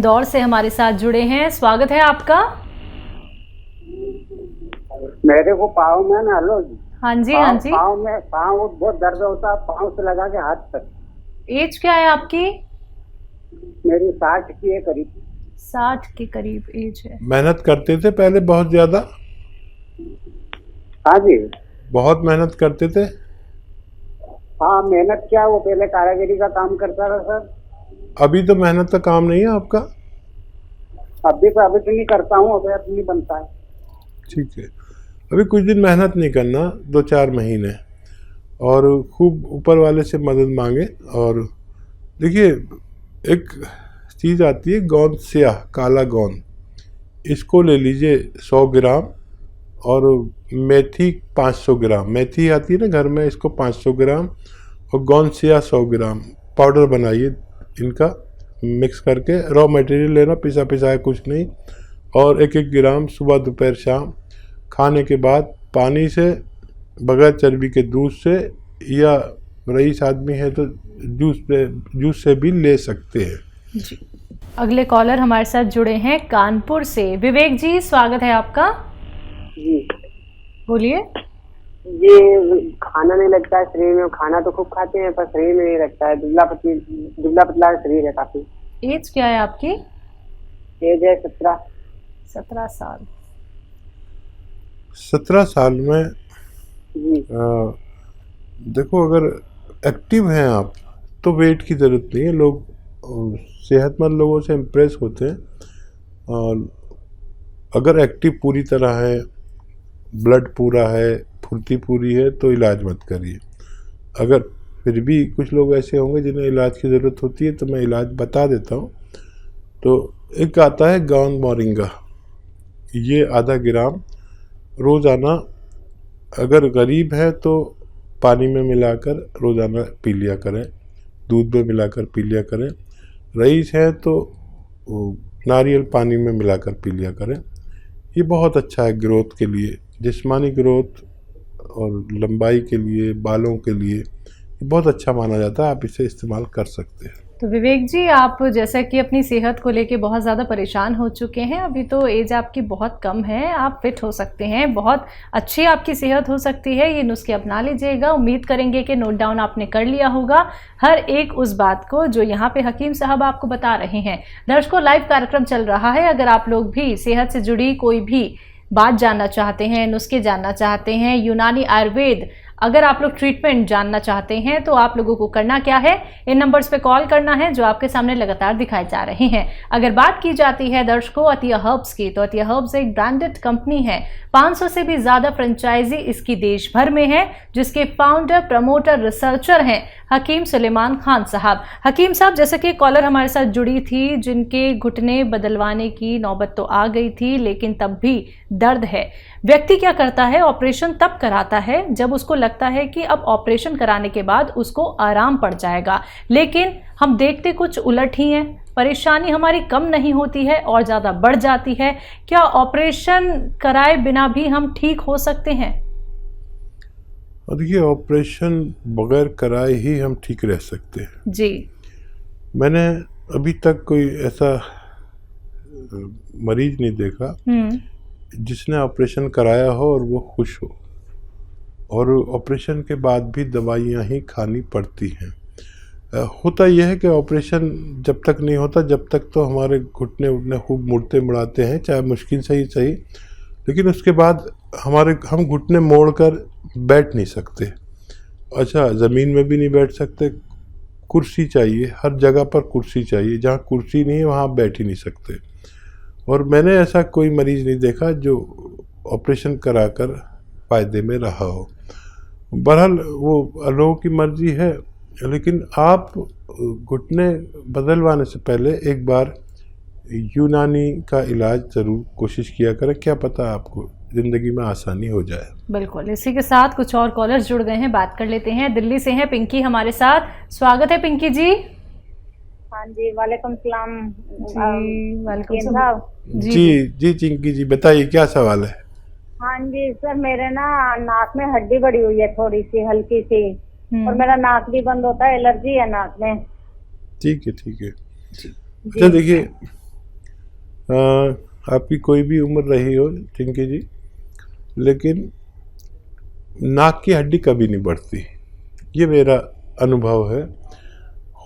इंदौर से हमारे साथ जुड़े हैं, स्वागत है आपका। मेरे को पाँव में ना, हेलो जी। हाँ जी, हाँ जी। पाँव बहुत दर्द होता है, पाँव से लगा के हाथ तक। एज क्या है आपकी? मेरी 60 की है करीब। 60 के करीब एज है। मेहनत करते थे पहले बहुत ज्यादा? हाँ जी, बहुत मेहनत करते थे। हाँ मेहनत क्या, वो पहले कारीगरी का काम करता था सर। अभी तो मेहनत का काम नहीं है आपका? अभी तो नहीं करता हूँ, अभी नहीं बनता है। ठीक है, अभी कुछ दिन मेहनत नहीं करना, 2-4 महीने, और खूब ऊपर वाले से मदद मांगे। और देखिए, एक चीज़ आती है गोंद स्याह, काला गोंद, इसको ले लीजिए 100 ग्राम, और मेथी 500 ग्राम, मेथी आती है ना घर में, इसको 500 ग्राम, और गोंद स्याह 100 ग्राम पाउडर बनाइए इनका, मिक्स करके। रॉ मटेरियल लेना, पिसा पिसाया कुछ नहीं, और 1-1 ग्राम सुबह दोपहर शाम खाने के बाद पानी से, बगैर चर्बी के दूध से, या रईस आदमी है तो जूस से भी ले सकते हैं जी। अगले कॉलर हमारे साथ जुड़े हैं कानपुर से, विवेक जी, स्वागत है आपका जी। बोलिए। ये खाना नहीं लगता है शरीर में, खाना तो खूब खाते हैं पर शरीर में नहीं लगता है, दुबला पतला शरीर है काफी। एज क्या है आपकी? एज है 17 साल। 17 साल में जी। देखो, अगर एक्टिव हैं आप तो वेट की ज़रूरत नहीं है। लोग सेहतमंद लोगों से इम्प्रेस होते हैं, और अगर एक्टिव पूरी तरह है, ब्लड पूरा है, फुर्ती पूरी है, तो इलाज मत करिए। अगर फिर भी कुछ लोग ऐसे होंगे जिन्हें इलाज की ज़रूरत होती है, तो मैं इलाज बता देता हूँ। तो एक आता है गोंद मोरिंगा, ये आधा ग्राम रोज़ाना, अगर गरीब है तो पानी में मिलाकर रोज़ाना पी लिया करें, दूध में मिलाकर पी लिया करें। रईस है तो नारियल पानी में मिलाकर पी लिया करें। ये बहुत अच्छा है ग्रोथ के लिए, जिस्मानी ग्रोथ और लंबाई के लिए, बालों के लिए ये बहुत अच्छा माना जाता है। आप इसे इस्तेमाल कर सकते हैं। तो विवेक जी, आप जैसा कि अपनी सेहत को लेके बहुत ज़्यादा परेशान हो चुके हैं, अभी तो एज आपकी बहुत कम है, आप फिट हो सकते हैं, बहुत अच्छी आपकी सेहत हो सकती है। ये नुस्खे अपना लीजिएगा। उम्मीद करेंगे कि नोट डाउन आपने कर लिया होगा हर एक उस बात को जो यहाँ पे हकीम साहब आपको बता रहे हैं। दर्शकों, लाइव कार्यक्रम चल रहा है। अगर आप लोग भी सेहत से जुड़ी कोई भी बात जानना चाहते हैं, नुस्खे जानना चाहते हैं, यूनानी आयुर्वेद, अगर आप लोग ट्रीटमेंट जानना चाहते हैं, तो आप लोगों को करना क्या है, इन नंबर्स पे कॉल करना है जो आपके सामने लगातार दिखाए जा रहे हैं। अगर बात की जाती है दर्शकों अतिया हर्ब्स की, तो अतिया हर्ब्स एक ब्रांडेड कंपनी है। 500 से भी ज़्यादा फ्रेंचाइजी इसकी देश भर में है, जिसके फाउंडर, प्रमोटर, रिसर्चर हैं हकीम सुलेमान खान साहब। हकीम साहब, जैसे कि कॉलर हमारे साथ जुड़ी थी जिनके घुटने बदलवाने की नौबत तो आ गई थी, लेकिन तब भी दर्द है। व्यक्ति क्या करता है, ऑपरेशन तब कराता है जब उसको लगता है कि अब ऑपरेशन कराने के बाद उसको आराम पड़ जाएगा, लेकिन हम देखते कुछ उलट ही हैं। परेशानी हमारी कम नहीं होती है और ज़्यादा बढ़ जाती है। क्या ऑपरेशन कराए बिना भी हम ठीक हो सकते हैं? और देखिए, ऑपरेशन बगैर कराए ही हम ठीक रह सकते हैं जी। मैंने अभी तक कोई ऐसा मरीज नहीं देखा जिसने ऑपरेशन कराया हो और वो खुश हो, और ऑपरेशन के बाद भी दवाइयाँ ही खानी पड़ती हैं। होता यह है कि ऑपरेशन जब तक नहीं होता, जब तक तो हमारे घुटने उठने खूब मुड़ते मुड़ाते हैं, चाहे मुश्किल से ही सही, लेकिन उसके बाद हम घुटने मोड़ कर बैठ नहीं सकते। अच्छा, ज़मीन में भी नहीं बैठ सकते, कुर्सी चाहिए, हर जगह पर कुर्सी चाहिए, जहाँ कुर्सी नहीं है वहाँ आप बैठ ही नहीं सकते। और मैंने ऐसा कोई मरीज़ नहीं देखा जो ऑपरेशन कराकर फ़ायदे में रहा हो। बहरहाल वो लोगों की मर्ज़ी है, लेकिन आप घुटने बदलवाने से पहले एक बार यूनानी का इलाज ज़रूर कोशिश किया करें, क्या पता आपको ज़िंदगी में आसानी हो जाए। बिल्कुल। इसी के साथ कुछ और कॉलर्स जुड़ गए हैं, बात कर लेते हैं। दिल्ली से हैं पिंकी हमारे साथ, स्वागत है पिंकी जी। हाँ जी, वालेकुम सलाम। वालेकुम जी जी चिंकी जी, बताइए क्या सवाल है। हाँ जी सर, मेरे ना नाक में हड्डी बढ़ी हुई है थोड़ी सी, हल्की सी, और मेरा नाक भी बंद होता है, एलर्जी है नाक में। ठीक है। अच्छा देखिए, आपकी कोई भी उम्र रही हो चिंकी जी, लेकिन नाक की हड्डी कभी नहीं बढ़ती, ये मेरा अनुभव है।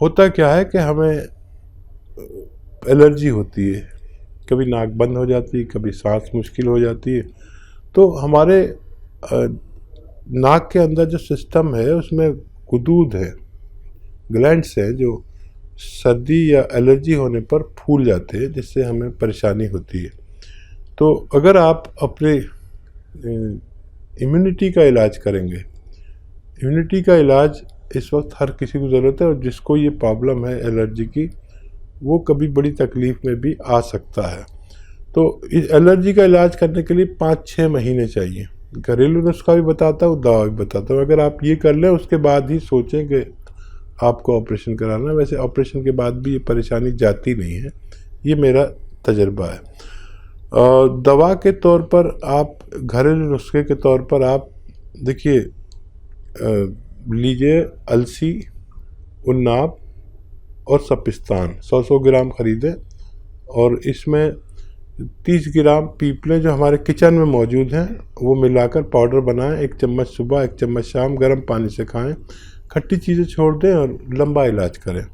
होता क्या है कि हमें एलर्जी होती है, कभी नाक बंद हो जाती है, कभी सांस मुश्किल हो जाती है। तो हमारे नाक के अंदर जो सिस्टम है उसमें गुदूद है, ग्लैंड्स हैं, जो सर्दी या एलर्जी होने पर फूल जाते हैं, जिससे हमें परेशानी होती है। तो अगर आप अपने इम्यूनिटी का इलाज करेंगे, इम्यूनिटी का इलाज इस वक्त हर किसी को ज़रूरत है, और जिसको ये प्रॉब्लम है एलर्जी की, वो कभी बड़ी तकलीफ़ में भी आ सकता है। तो इस एलर्जी का इलाज करने के लिए 5-6 महीने चाहिए। घरेलू नुस्खा भी बताता हूँ, दवा भी बताता हूँ। अगर आप ये कर लें उसके बाद ही सोचें कि आपको ऑपरेशन कराना। वैसे ऑपरेशन के बाद भी ये परेशानी जाती नहीं है, ये मेरा तजर्बा है। दवा के तौर पर आप, घरेलू नुस्खे के तौर पर आप देखिए, लीजिए अलसी, उन्नाब और सपिस्तान 100-100 ग्राम ख़रीदें, और इसमें 30 ग्राम पीपलें जो हमारे किचन में मौजूद हैं वो मिलाकर पाउडर बनाएं। 1 चम्मच सुबह, 1 चम्मच शाम, गर्म पानी से खाएं। खट्टी चीज़ें छोड़ दें और लंबा इलाज करें।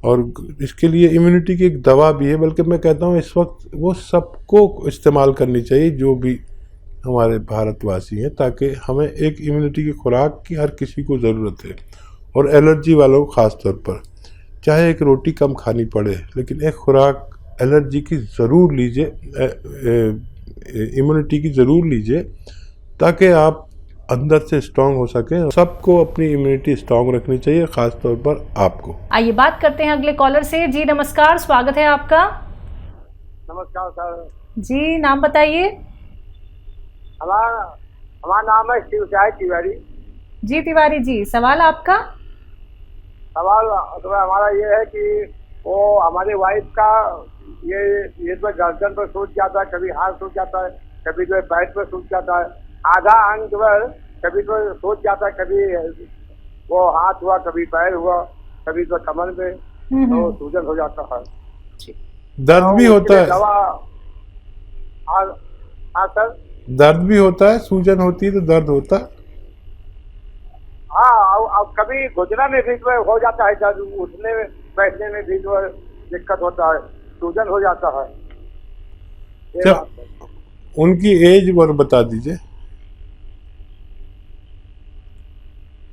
और इसके लिए इम्यूनिटी की एक दवा भी है, बल्कि मैं कहता हूँ इस वक्त वो सबको इस्तेमाल करनी चाहिए जो भी हमारे भारतवासी हैं, ताकि हमें एक इम्यूनिटी की खुराक की हर किसी को ज़रूरत है, और एलर्जी वालों को ख़ास तौर पर। चाहे एक रोटी कम खानी पड़े, लेकिन एक खुराक एलर्जी की ज़रूर लीजिए, इम्यूनिटी की ज़रूर लीजिए, ताकि आप अंदर से स्ट्रांग हो सके। सबको अपनी इम्यूनिटी स्ट्रांग रखनी चाहिए, खास तौर पर आपको। आइए बात करते हैं अगले कॉलर से। जी नमस्कार, स्वागत है आपका। नमस्कार सर जी नाम बताइए। हमारा नाम है शिवचाय तिवारी। जी तिवारी जी, सवाल आपका। सवाल तो हमारा ये है कि वो हमारी वाइफ का ये तो गर्दन पर सूज जाता है, कभी हाथ सूज जाता है, कभी जो है पैर पर सूज जाता है, आधा अंग जो है कभी तो सूज जाता है, कभी वो हाथ हुआ, कभी पैर हुआ, कभी तो कमर में तो सूजन हो जाता है, दर्द भी होता है। दवा हाँ सर, दर्द भी होता है, सूजन होती है तो दर्द होता है। हाँ, अब कभी गुजरा में भी जो हो जाता है दर्द, उठने में बैठने में भी जो दिक्कत होता है, सूजन हो जाता है। तो उनकी एज और बता दीजिए।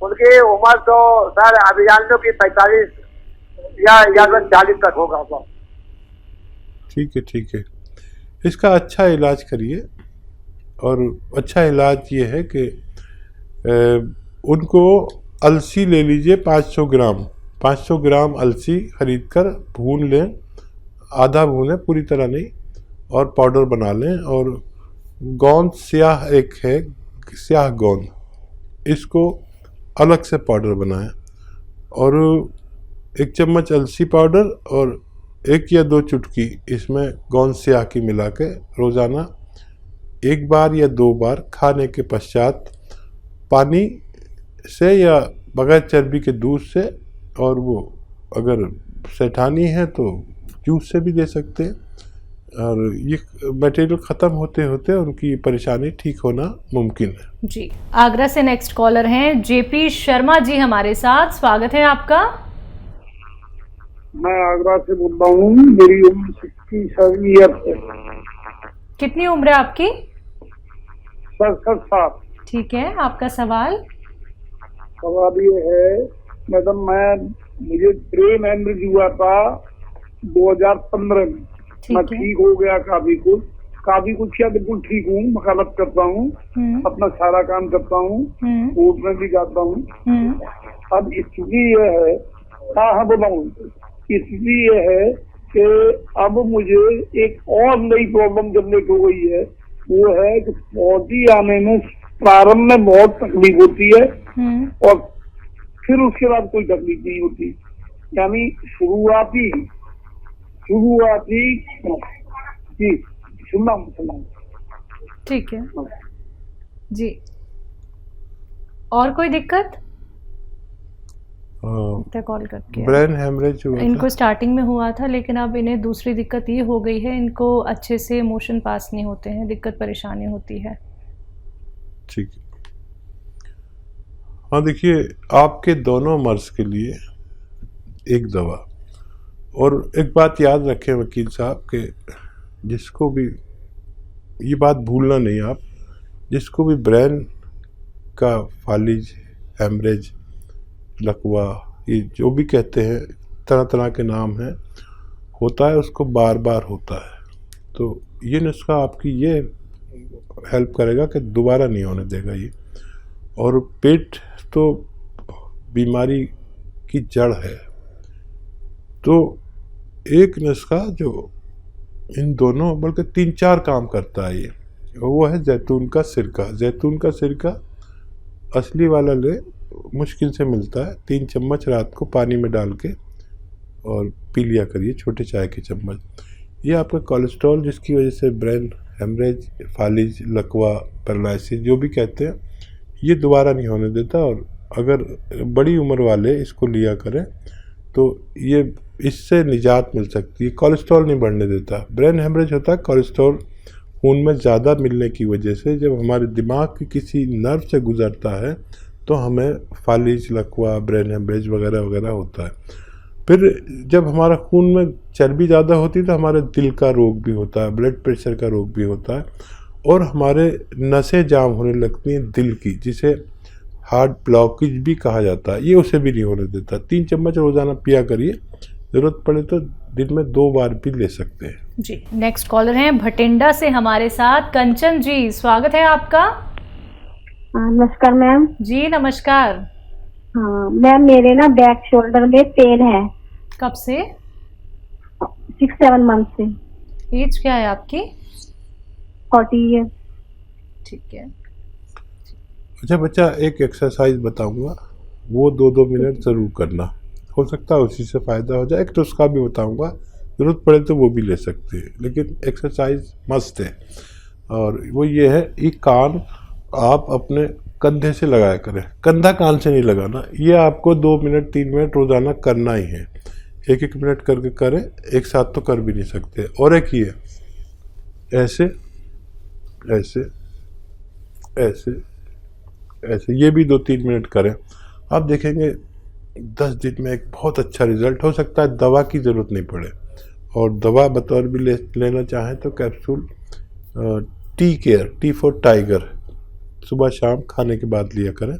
उनकी उम्र तो सर अभी जान लो कि 45 या 40 तक होगा। ठीक है, ठीक है। इसका अच्छा इलाज करिए, और अच्छा इलाज ये है कि उनको अलसी ले लीजिए 500 ग्राम अलसी खरीद कर भून लें, आधा भूनें, पूरी तरह नहीं, और पाउडर बना लें। और गोंद स्याह एक है, स्याह गोंद, इसको अलग से पाउडर बनाएं, और 1 चम्मच अलसी पाउडर और 1 या 2 चुटकी इसमें गोंद स्याह की मिला के रोज़ाना 1 बार या 2 बार खाने के पश्चात पानी से या बगैर चर्बी के दूध से, और वो अगर सेठानी है तो जूस से भी दे सकते हैं। और ये मटेरियल ख़त्म होते होते उनकी परेशानी ठीक होना मुमकिन है। जी आगरा से नेक्स्ट कॉलर हैं जेपी शर्मा जी हमारे साथ, स्वागत है आपका। मैं आगरा से बोल रहा हूँ, मेरी उम्र 67 ईयर्स है। कितनी उम्र है आपकी? 67 साल। ठीक है, आपका सवाल। सवाल ये है मैडम, मुझे ब्रेन हेमरेज हुआ था 2015 में। मैं ठीक हो गया काफी कुछ क्या, बिल्कुल ठीक हूँ, वकालत करता हूँ, अपना सारा काम करता हूँ, कोर्ट में भी जाता हूँ। अब स्थिति ये है, हाँ बताऊँ, स्थिति ये है कि अब मुझे एक और नई प्रॉब्लम जनरेट हो गई है। वो है कि पौधी आने में प्रारंभ में बहुत तकलीफ होती है, और फिर उसके बाद कोई तकलीफ नहीं होती, यानी शुरुआती जी सुनना। ठीक है जी, और कोई दिक्कत? कॉल करके ब्रेन हेमरेज हुआ इनको था। स्टार्टिंग में हुआ था, लेकिन अब इन्हें दूसरी दिक्कत ये हो गई है, इनको अच्छे से मोशन पास नहीं होते हैं, दिक्कत परेशानी होती है। ठीक है। हाँ देखिए, आपके दोनों मर्ज के लिए एक दवा, और एक बात याद रखें वकील साहब के, जिसको भी ये बात भूलना नहीं आप, जिसको भी ब्रेन का फालिज, हेमरेज, लकवा, ये जो भी कहते हैं, तरह तरह के नाम हैं, होता है, उसको बार बार होता है। तो ये नुस्खा आपकी ये हेल्प करेगा कि दोबारा नहीं होने देगा ये। और पेट तो बीमारी की जड़ है, तो एक नुस्खा जो इन दोनों बल्कि 3-4 काम करता है ये, वो है जैतून का सिरका। जैतून का सिरका असली वाला ले, मुश्किल से मिलता है। 3 चम्मच रात को पानी में डाल के और पी लिया करिए, छोटे चाय के चम्मच। ये आपका कोलेस्ट्रॉल, जिसकी वजह से ब्रेन हेमरेज, फालिज, लकवा, पैरालिसिस जो भी कहते हैं, ये दोबारा नहीं होने देता। और अगर बड़ी उम्र वाले इसको लिया करें तो ये इससे निजात मिल सकती है। कोलेस्ट्रॉल नहीं बढ़ने देता। ब्रेन हेमरेज होता है कोलेस्ट्रॉल खून में ज़्यादा मिलने की वजह से। जब हमारे दिमाग की किसी नर्व से गुजरता है तो हमें फालिज, लकवा, ब्रेन हेमरेज वगैरह वगैरह होता है। फिर जब हमारा खून में चर्बी ज़्यादा होती है तो हमारे दिल का रोग भी होता है, ब्लड प्रेशर का रोग भी होता है, और हमारे नसें जाम होने लगती हैं दिल की, जिसे हार्ट ब्लॉकेज भी कहा जाता है। ये उसे भी नहीं होने देता। 3 चम्मच रोज़ाना पिया करिए, ज़रूरत पड़े तो दिन में 2 बार भी ले सकते हैं जी। नेक्स्ट कॉलर हैं भटिंडा से हमारे साथ कंचन जी, स्वागत है आपका। नमस्कार मैम। जी नमस्कार। हाँ मैम, मेरे ना बैक शोल्डर में पेन है। कब से? 6-7 मंथ से। एज क्या है आपकी? 40 ईयर। ठीक है। अच्छा बच्चा, एक एक्सरसाइज बताऊंगा, वो 2-2 मिनट ज़रूर करना, हो सकता है उसी से फ़ायदा हो जाए। एक तो उसका भी बताऊंगा, ज़रूरत पड़े तो वो भी ले सकते हैं, लेकिन एक्सरसाइज मस्त है। और वो ये है, ये कान आप अपने कंधे से लगाया करें, कंधा कान से नहीं लगाना। ये आपको 2 मिनट 3 मिनट रोज़ाना करना ही है। 1-1 मिनट करके करें, एक साथ तो कर भी नहीं सकते। और एक ही है, ऐसे ऐसे ऐसे ऐसे, ये भी 2-3 मिनट करें। आप देखेंगे 10 दिन में एक बहुत अच्छा रिजल्ट हो सकता है। दवा की ज़रूरत नहीं पड़े। और दवा बतौर भी लेना चाहें तो capsule tea care, T for tiger, सुबह शाम खाने के बाद लिया करें।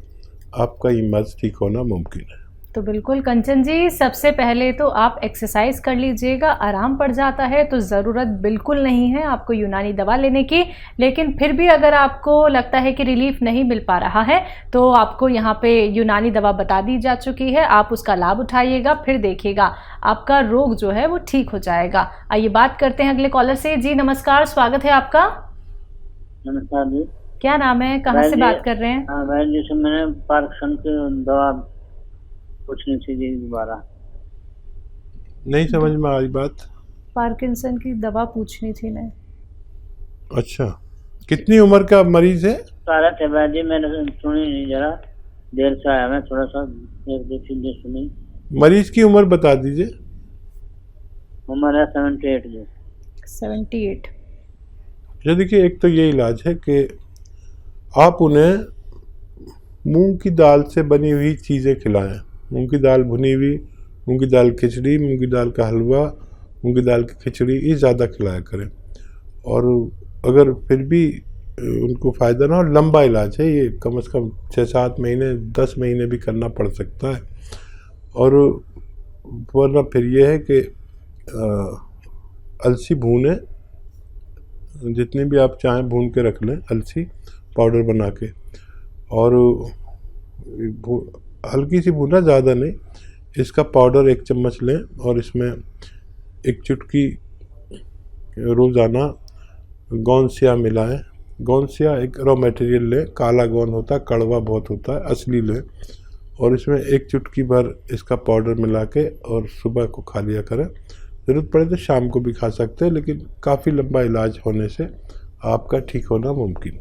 आपका ये मर्ज ठीक होना मुमकिन है। तो बिल्कुल कंचन जी, सबसे पहले तो आप एक्सरसाइज कर लीजिएगा। आराम पड़ जाता है तो ज़रूरत बिल्कुल नहीं है आपको यूनानी दवा लेने की। लेकिन फिर भी अगर आपको लगता है कि रिलीफ नहीं मिल पा रहा है तो आपको यहाँ पे यूनानी दवा बता दी जा चुकी है, आप उसका लाभ उठाइएगा, फिर देखिएगा आपका रोग जो है वो ठीक हो जाएगा। आइए बात करते हैं अगले कॉलर से। जी नमस्कार, स्वागत है आपका। नमस्कार जी। क्या नाम है, कहाँ से बात कर रहे हैं? हाँ भाई, जैसे मैंने पार्किंसन की दवा पूछनी थी जी दोबारा। नहीं समझ में आई बात। पार्किंसन की दवा पूछनी थी ना। अच्छा, कितनी उम्र का मरीज है? सारा थे भाई जी, मैंने सुनी नहीं, जरा देर से आया मैं, थोड़ा सा एक दो चीजें सुनी। मरीज की उम्र बता दीजिए। उम्र है 78 जी। 78। अच्छा देखिए, एक तो ये इलाज है कि आप उन्हें मूंग की दाल से बनी हुई चीज़ें खिलाएं। मूंग की दाल भुनी हुई, मूंग की दाल खिचड़ी, मूंग की दाल का हलवा, मूंग की दाल की खिचड़ी, ये ज़्यादा खिलाया करें। और अगर फिर भी उनको फ़ायदा ना हो, लंबा इलाज है ये, कम से कम 6-7 महीने 10 महीने भी करना पड़ सकता है। और वरना फिर ये है कि अलसी भूने, जितनी भी आप चाहें भून के रख लें, अलसी पाउडर बना के, और हल्की सी भूना, ज़्यादा नहीं। इसका पाउडर 1 चम्मच लें और इसमें 1 चुटकी रोज़ाना गोंदसिया मिलाएं। गोंदसिया एक रॉ मटेरियल लें, काला गोंद होता है, कड़वा बहुत होता है, असली लें। और इसमें 1 चुटकी भर इसका पाउडर मिला के और सुबह को खा लिया करें। ज़रूरत पड़े तो शाम को भी खा सकते हैं, लेकिन काफ़ी लंबा इलाज होने से आपका ठीक होना मुमकिन है।